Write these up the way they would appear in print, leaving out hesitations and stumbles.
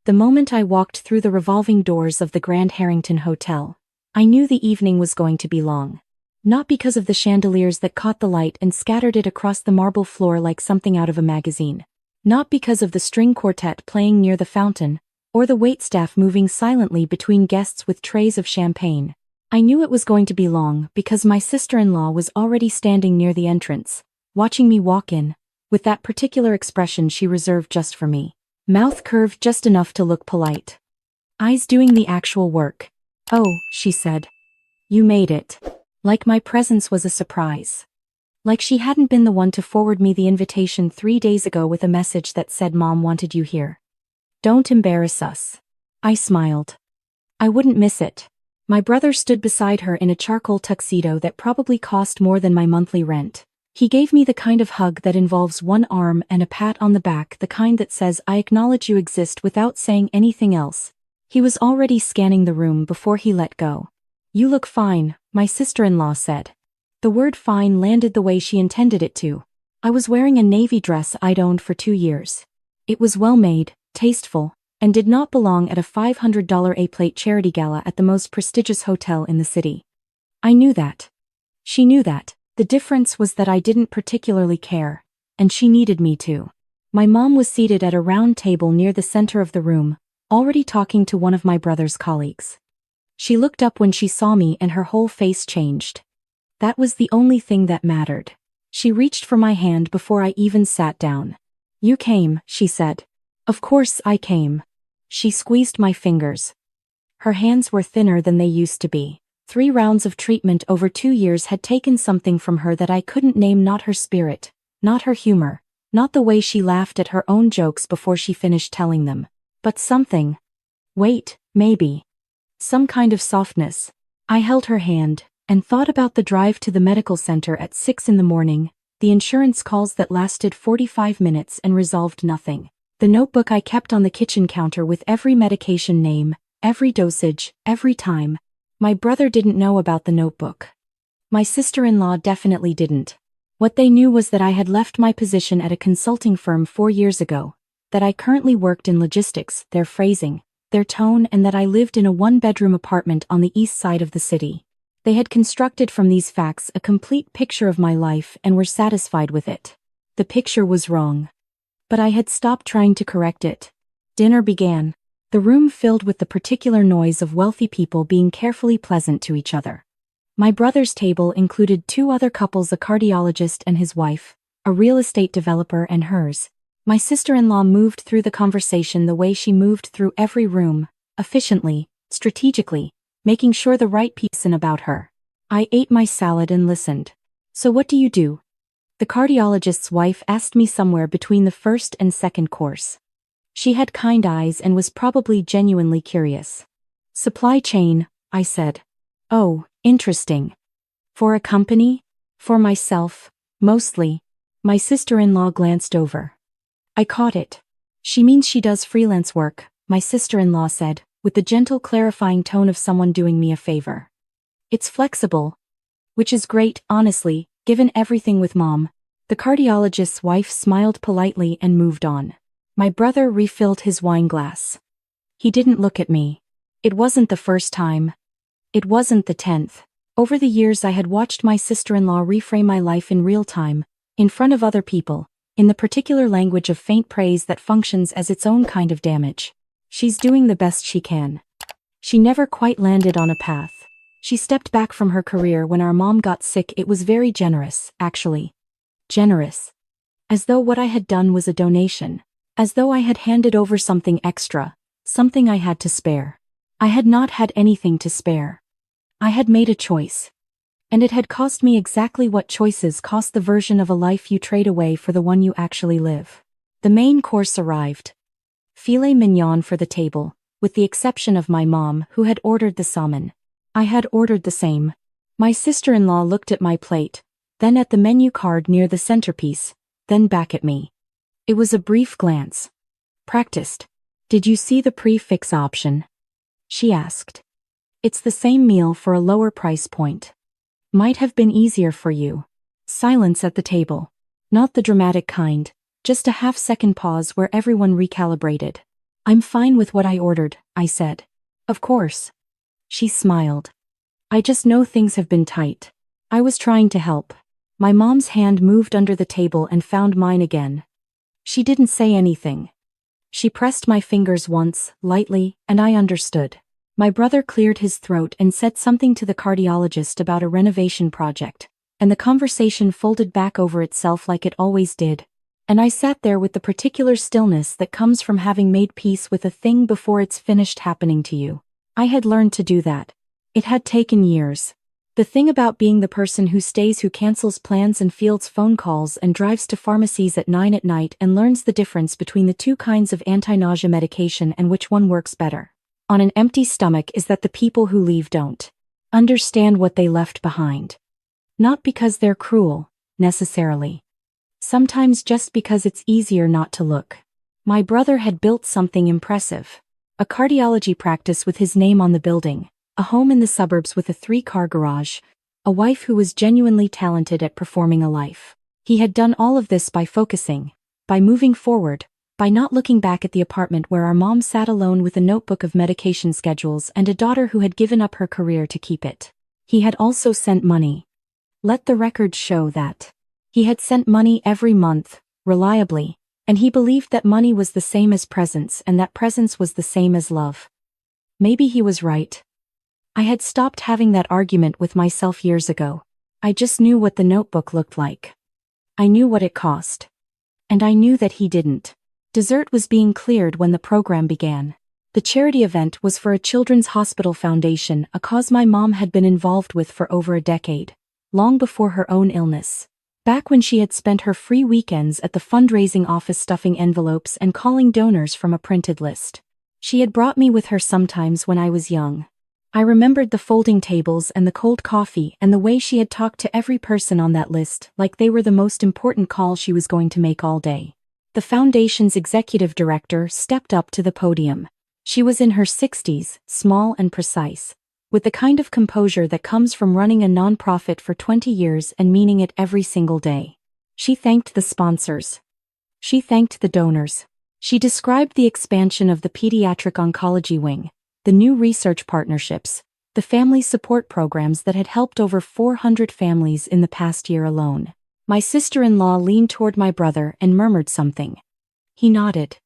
The moment I walked through the revolving doors of the Grand Harrington Hotel, I knew the evening was going to be long. Not because of the chandeliers that caught the light and scattered it across the marble floor like something out of a magazine. Not because of the string quartet playing near the fountain, or the waitstaff moving silently between guests with trays of champagne. I knew it was going to be long because my sister-in-law was already standing near the entrance, watching me walk in, with that particular expression she reserved just for me. Mouth curved just enough to look polite. Eyes doing the actual work. "Oh," she said. "You made it." Like my presence was a surprise. Like she hadn't been the one to forward me the invitation 3 days ago with a message that said Mom wanted you here. "Don't embarrass us." I smiled. I wouldn't miss it. My brother stood beside her in a charcoal tuxedo that probably cost more than my monthly rent. He gave me the kind of hug that involves one arm and a pat on the back, the kind that says I acknowledge you exist without saying anything else. He was already scanning the room before he let go. "You look fine," my sister-in-law said. The word fine landed the way she intended it to. I was wearing a navy dress I'd owned for 2 years. It was well made, tasteful, and did not belong at a $500 A-plate charity gala at the most prestigious hotel in the city. I knew that. She knew that. The difference was that I didn't particularly care, and she needed me to. My mom was seated at a round table near the center of the room, already talking to one of my brother's colleagues. She looked up when she saw me and her whole face changed. That was the only thing that mattered. She reached for my hand before I even sat down. "You came," she said. "Of course I came." She squeezed my fingers. Her hands were thinner than they used to be. 3 rounds of treatment over 2 years had taken something from her that I couldn't name. Not her spirit, not her humor, not the way she laughed at her own jokes before she finished telling them, but something. Wait, maybe. Some kind of softness. I held her hand, and thought about the drive to the medical center at 6 in the morning, the insurance calls that lasted 45 minutes and resolved nothing, the notebook I kept on the kitchen counter with every medication name, every dosage, every time. My brother didn't know about the notebook. My sister-in-law definitely didn't. What they knew was that I had left my position at a consulting firm 4 years ago, that I currently worked in logistics, their phrasing, their tone, and that I lived in a 1-bedroom apartment on the east side of the city. They had constructed from these facts a complete picture of my life and were satisfied with it. The picture was wrong. But I had stopped trying to correct it. Dinner began. The room filled with the particular noise of wealthy people being carefully pleasant to each other. My brother's table included 2 other couples, a cardiologist and his wife, a real estate developer and hers. My sister-in-law moved through the conversation the way she moved through every room, efficiently, strategically, making sure the right piece in about her. I ate my salad and listened. "So what do you do?" The cardiologist's wife asked me somewhere between the first and second course. She had kind eyes and was probably genuinely curious. "Supply chain," I said. "Oh, interesting. For a company?" "For myself, mostly." My sister-in-law glanced over. I caught it. "She means she does freelance work," my sister-in-law said, with the gentle clarifying tone of someone doing me a favor. "It's flexible." "Which is great, honestly, given everything with Mom." The cardiologist's wife smiled politely and moved on. My brother refilled his wine glass. He didn't look at me. It wasn't the first time. It wasn't the 10th. Over the years I had watched my sister-in-law reframe my life in real time, in front of other people, in the particular language of faint praise that functions as its own kind of damage. She's doing the best she can. She never quite landed on a path. She stepped back from her career when our mom got sick. It was very generous, actually. Generous. As though what I had done was a donation. As though I had handed over something extra, something I had to spare. I had not had anything to spare. I had made a choice. And it had cost me exactly what choices cost: the version of a life you trade away for the one you actually live. The main course arrived. Filet mignon for the table, with the exception of my mom, who had ordered the salmon. I had ordered the same. My sister-in-law looked at my plate, then at the menu card near the centerpiece, then back at me. It was a brief glance. "Practiced. Did you see the prix fixe option?" she asked. "It's the same meal for a lower price point. Might have been easier for you." Silence at the table. Not the dramatic kind, just a half-second pause where everyone recalibrated. I'm fine with what I ordered, I said. Of course. She smiled. I just know things have been tight. I was trying to help. My mom's hand moved under the table and found mine again. She didn't say anything. She pressed my fingers once, lightly, and I understood. My brother cleared his throat and said something to the cardiologist about a renovation project, and the conversation folded back over itself like it always did. And I sat there with the particular stillness that comes from having made peace with a thing before it's finished happening to you. I had learned to do that. It had taken years. The thing about being the person who stays, who cancels plans and fields phone calls and drives to pharmacies at 9 at night and learns the difference between the two kinds of anti-nausea medication and which one works better on an empty stomach is that the people who leave don't understand what they left behind. Not because they're cruel, necessarily. Sometimes just because it's easier not to look. My brother had built something impressive. A cardiology practice with his name on the building, a home in the suburbs with a 3-car garage, a wife who was genuinely talented at performing a life. He had done all of this by focusing, by moving forward, by not looking back at the apartment where our mom sat alone with a notebook of medication schedules and a daughter who had given up her career to keep it. He had also sent money. Let the record show that. He had sent money every month, reliably, and he believed that money was the same as presence and that presence was the same as love. Maybe he was right. I had stopped having that argument with myself years ago. I just knew what the notebook looked like. I knew what it cost. And I knew that he didn't. Dessert was being cleared when the program began. The charity event was for a children's hospital foundation, a cause my mom had been involved with for over a decade, long before her own illness. Back when she had spent her free weekends at the fundraising office stuffing envelopes and calling donors from a printed list. She had brought me with her sometimes when I was young. I remembered the folding tables and the cold coffee and the way she had talked to every person on that list like they were the most important call she was going to make all day. The foundation's executive director stepped up to the podium. She was in her 60s, small and precise, with the kind of composure that comes from running a nonprofit for 20 years and meaning it every single day. She thanked the sponsors. She thanked the donors. She described the expansion of the pediatric oncology wing, the new research partnerships, the family support programs that had helped over 400 families in the past year alone. My sister-in-law leaned toward my brother and murmured something. He nodded.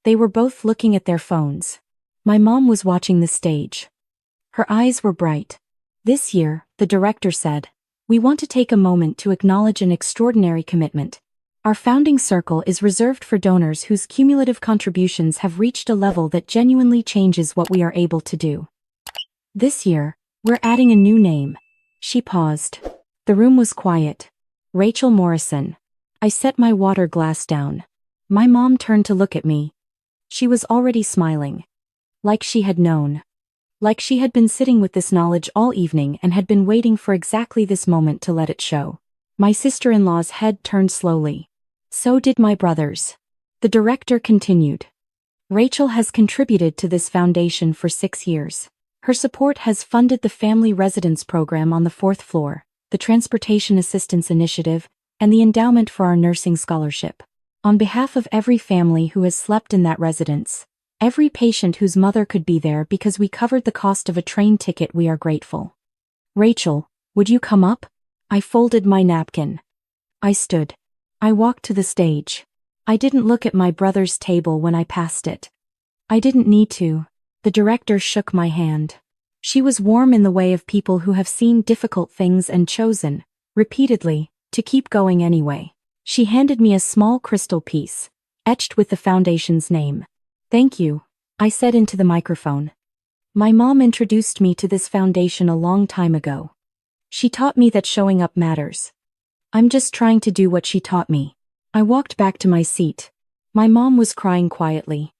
They were both looking at their phones. My mom was watching the stage. Her eyes were bright. This year, the director said, we want to take a moment to acknowledge an extraordinary commitment. Our founding circle is reserved for donors whose cumulative contributions have reached a level that genuinely changes what we are able to do. This year, we're adding a new name. She paused. The room was quiet. Rachel Morrison. I set my water glass down. My mom turned to look at me. She was already smiling. Like she had known. Like she had been sitting with this knowledge all evening and had been waiting for exactly this moment to let it show. My sister-in-law's head turned slowly. So did my brother's. The director continued. Rachel has contributed to this foundation for 6 years. Her support has funded the family residence program on the 4th floor, the Transportation Assistance Initiative, and the endowment for our nursing scholarship. On behalf of every family who has slept in that residence, every patient whose mother could be there because we covered the cost of a train ticket, we are grateful. Rachel, would you come up? I folded my napkin. I stood. I walked to the stage. I didn't look at my brother's table when I passed it. I didn't need to. The director shook my hand. She was warm in the way of people who have seen difficult things and chosen, repeatedly, to keep going anyway. She handed me a small crystal piece, etched with the foundation's name. Thank you, I said into the microphone. My mom introduced me to this foundation a long time ago. She taught me that showing up matters. I'm just trying to do what she taught me. I walked back to my seat. My mom was crying quietly.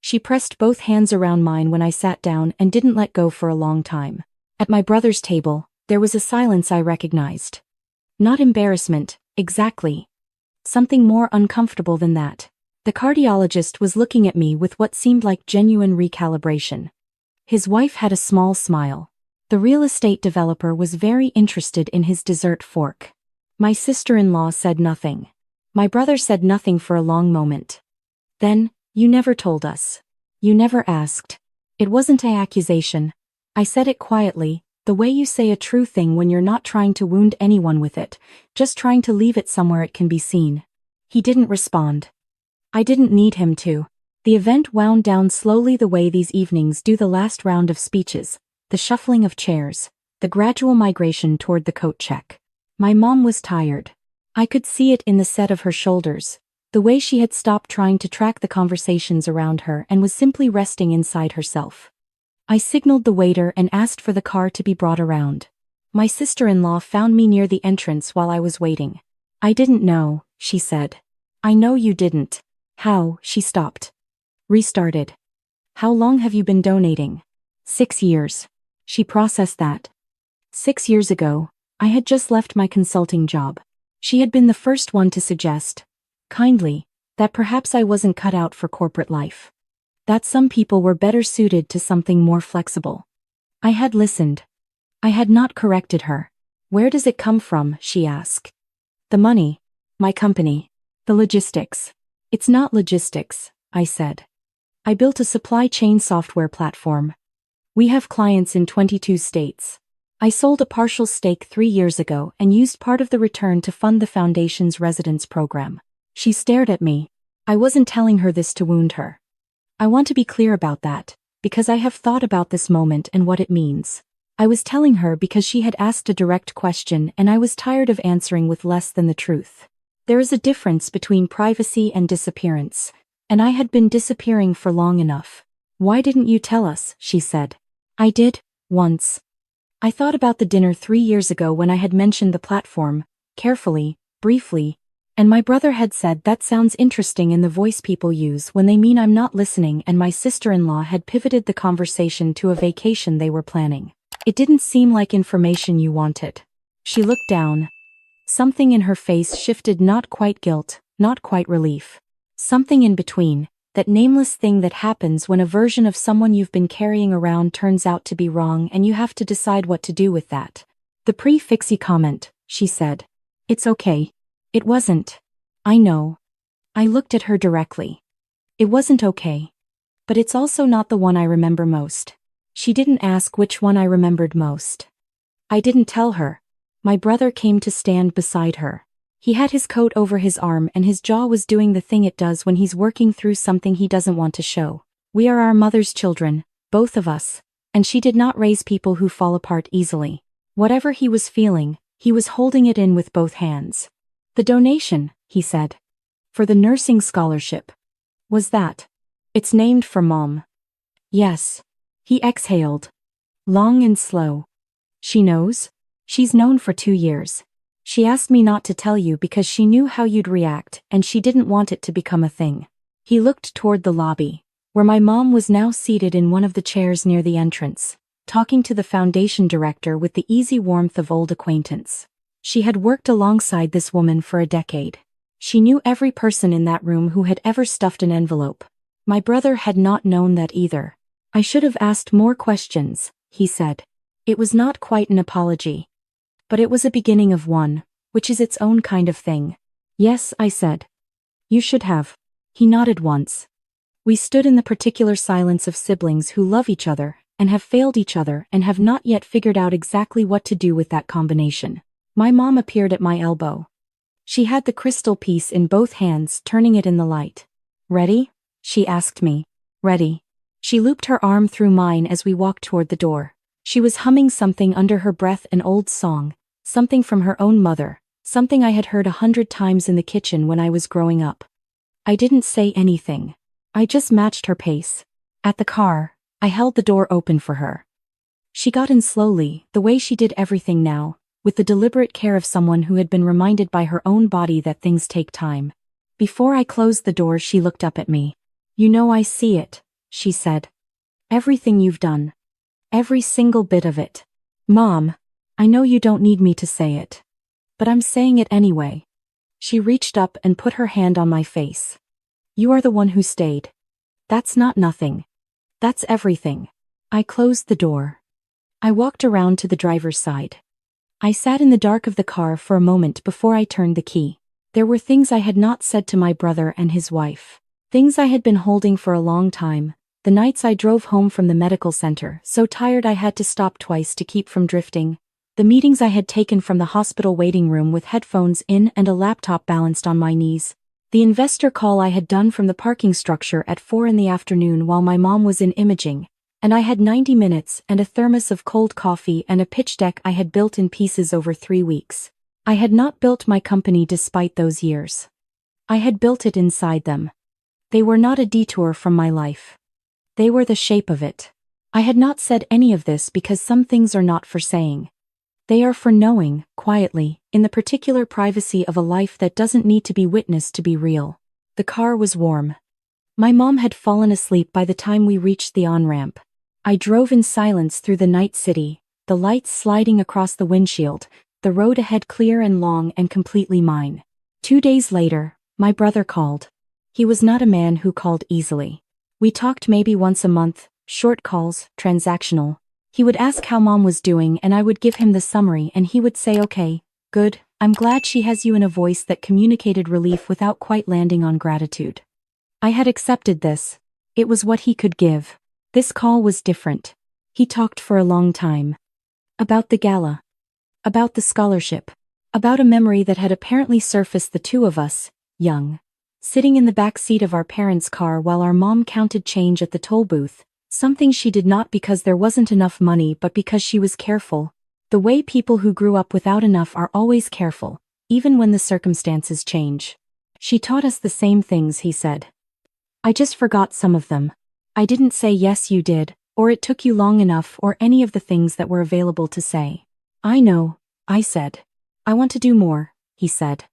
She pressed both hands around mine when I sat down and didn't let go for a long time. At my brother's table, there was a silence I recognized. Not embarrassment, exactly. Something more uncomfortable than that. The cardiologist was looking at me with what seemed like genuine recalibration. His wife had a small smile. The real estate developer was very interested in his dessert fork. My sister-in-law said nothing. My brother said nothing for a long moment. Then, you never told us. You never asked. It wasn't an accusation. I said it quietly, the way you say a true thing when you're not trying to wound anyone with it, just trying to leave it somewhere it can be seen. He didn't respond. I didn't need him to. The event wound down slowly the way these evenings do, the last round of speeches, the shuffling of chairs, the gradual migration toward the coat check. My mom was tired. I could see it in the set of her shoulders, the way she had stopped trying to track the conversations around her and was simply resting inside herself. I signaled the waiter and asked for the car to be brought around. My sister-in-law found me near the entrance while I was waiting. I didn't know, she said. I know you didn't. How? She stopped. Restarted. How long have you been donating? 6 years. She processed that. 6 years ago, I had just left my consulting job. She had been the first one to suggest, kindly, that perhaps I wasn't cut out for corporate life. That some people were better suited to something more flexible. I had listened. I had not corrected her. Where does it come from? She asked. The money. My company. The logistics. It's not logistics, I said. I built a supply chain software platform. We have clients in 22 states. I sold a partial stake 3 years ago and used part of the return to fund the foundation's residence program. She stared at me. I wasn't telling her this to wound her. I want to be clear about that, because I have thought about this moment and what it means. I was telling her because she had asked a direct question and I was tired of answering with less than the truth. There is a difference between privacy and disappearance, and I had been disappearing for long enough. Why didn't you tell us? She said. I did, once. I thought about the dinner 3 years ago when I had mentioned the platform, carefully, briefly, and my brother had said that sounds interesting in the voice people use when they mean I'm not listening, and my sister-in-law had pivoted the conversation to a vacation they were planning. It didn't seem like information you wanted. She looked down. Something in her face shifted, not quite guilt, not quite relief. Something in between, that nameless thing that happens when a version of someone you've been carrying around turns out to be wrong and you have to decide what to do with that. The prefixy comment, she said. It's okay. It wasn't. I know. I looked at her directly. It wasn't okay. But it's also not the one I remember most. She didn't ask which one I remembered most. I didn't tell her. My brother came to stand beside her. He had his coat over his arm and his jaw was doing the thing it does when he's working through something he doesn't want to show. We are our mother's children, both of us, and she did not raise people who fall apart easily. Whatever he was feeling, he was holding it in with both hands. The donation, he said. For the nursing scholarship. Was that? It's named for Mom. Yes. He exhaled. Long and slow. She knows? She's known for 2 years. She asked me not to tell you because she knew how you'd react and she didn't want it to become a thing. He looked toward the lobby, where my mom was now seated in one of the chairs near the entrance, talking to the foundation director with the easy warmth of old acquaintance. She had worked alongside this woman for a decade. She knew every person in that room who had ever stuffed an envelope. My brother had not known that either. I should have asked more questions, he said. It was not quite an apology. But it was a beginning of one, which is its own kind of thing. Yes, I said. You should have. He nodded once. We stood in the particular silence of siblings who love each other, and have failed each other and have not yet figured out exactly what to do with that combination. My mom appeared at my elbow. She had the crystal piece in both hands, turning it in the light. Ready? She asked me. Ready. She looped her arm through mine as we walked toward the door. She was humming something under her breath, an old song, something from her own mother, something I had heard 100 times in the kitchen when I was growing up. I didn't say anything. I just matched her pace. At the car, I held the door open for her. She got in slowly, the way she did everything now, with the deliberate care of someone who had been reminded by her own body that things take time. Before I closed the door, she looked up at me. You know I see it, she said. Everything you've done. Every single bit of it. Mom, I know you don't need me to say it. But I'm saying it anyway. She reached up and put her hand on my face. You are the one who stayed. That's not nothing. That's everything. I closed the door. I walked around to the driver's side. I sat in the dark of the car for a moment before I turned the key. There were things I had not said to my brother and his wife. Things I had been holding for a long time, The nights I drove home from the medical center, so tired I had to stop twice to keep from drifting. The meetings I had taken from the hospital waiting room with headphones in and a laptop balanced on my knees. The investor call I had done from the parking structure at 4 in the afternoon while my mom was in imaging. And I had 90 minutes and a thermos of cold coffee and a pitch deck I had built in pieces over 3 weeks. I had not built my company despite those years. I had built it inside them. They were not a detour from my life. They were the shape of it. I had not said any of this because some things are not for saying. They are for knowing, quietly, in the particular privacy of a life that doesn't need to be witnessed to be real. The car was warm. My mom had fallen asleep by the time we reached the on-ramp. I drove in silence through the night city, the lights sliding across the windshield, the road ahead clear and long and completely mine. 2 days later, my brother called. He was not a man who called easily. We talked maybe once a month, short calls, transactional. He would ask how mom was doing and I would give him the summary and he would say okay, good, I'm glad she has you, in a voice that communicated relief without quite landing on gratitude. I had accepted this. It was what he could give. This call was different. He talked for a long time. About the gala. About the scholarship. About a memory that had apparently surfaced, the two of us, young, sitting in the back seat of our parents' car while our mom counted change at the toll booth, something she did not because there wasn't enough money but because she was careful. The way people who grew up without enough are always careful, even when the circumstances change. She taught us the same things, he said. I just forgot some of them. I didn't say yes you did, or it took you long enough, or any of the things that were available to say. I know, I said. I want to do more, he said.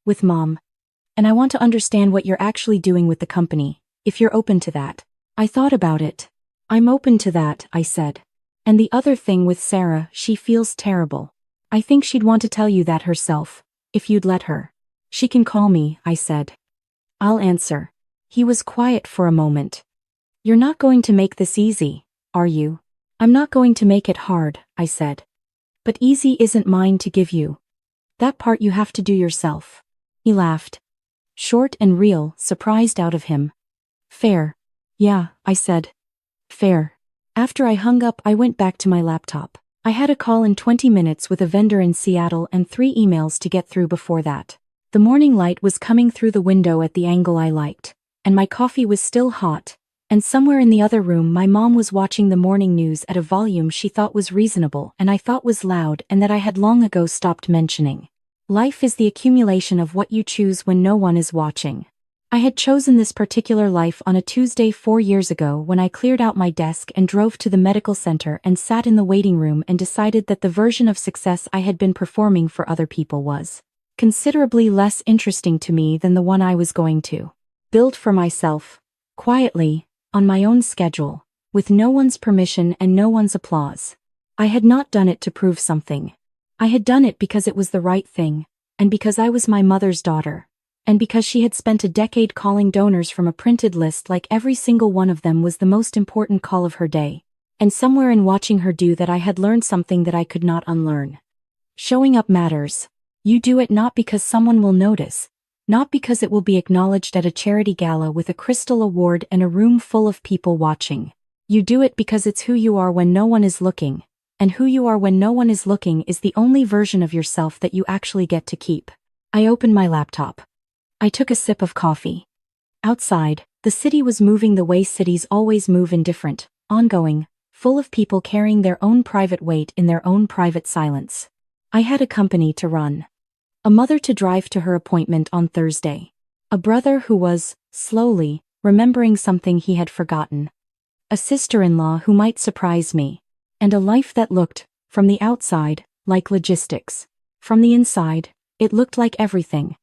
With mom. And I want to understand what you're actually doing with the company, if you're open to that. I thought about it. I'm open to that, I said. And the other thing with Sarah, she feels terrible. I think she'd want to tell you that herself, if you'd let her. She can call me, I said. I'll answer. He was quiet for a moment. You're not going to make this easy, are you? I'm not going to make it hard, I said. But easy isn't mine to give you. That part you have to do yourself. He laughed. Short and real, surprised out of him. Fair. Yeah, I said. Fair. After I hung up, I went back to my laptop. I had a call in 20 minutes with a vendor in Seattle and 3 emails to get through before that. The morning light was coming through the window at the angle I liked, and my coffee was still hot, and somewhere in the other room my mom was watching the morning news at a volume she thought was reasonable and I thought was loud and that I had long ago stopped mentioning. Life is the accumulation of what you choose when no one is watching. I had chosen this particular life on a Tuesday 4 years ago when I cleared out my desk and drove to the medical center and sat in the waiting room and decided that the version of success I had been performing for other people was considerably less interesting to me than the one I was going to build for myself, quietly, on my own schedule, with no one's permission and no one's applause. I had not done it to prove something. I had done it because it was the right thing, and because I was my mother's daughter, and because she had spent a decade calling donors from a printed list like every single one of them was the most important call of her day. And somewhere in watching her do that I had learned something that I could not unlearn. Showing up matters. You do it not because someone will notice, not because it will be acknowledged at a charity gala with a crystal award and a room full of people watching. You do it because it's who you are when no one is looking. And who you are when no one is looking is the only version of yourself that you actually get to keep. I opened my laptop. I took a sip of coffee. Outside, the city was moving the way cities always move, indifferent, ongoing, full of people carrying their own private weight in their own private silence. I had a company to run. A mother to drive to her appointment on Thursday. A brother who was, slowly, remembering something he had forgotten. A sister-in-law who might surprise me. And a life that looked, from the outside, like logistics. From the inside, it looked like everything.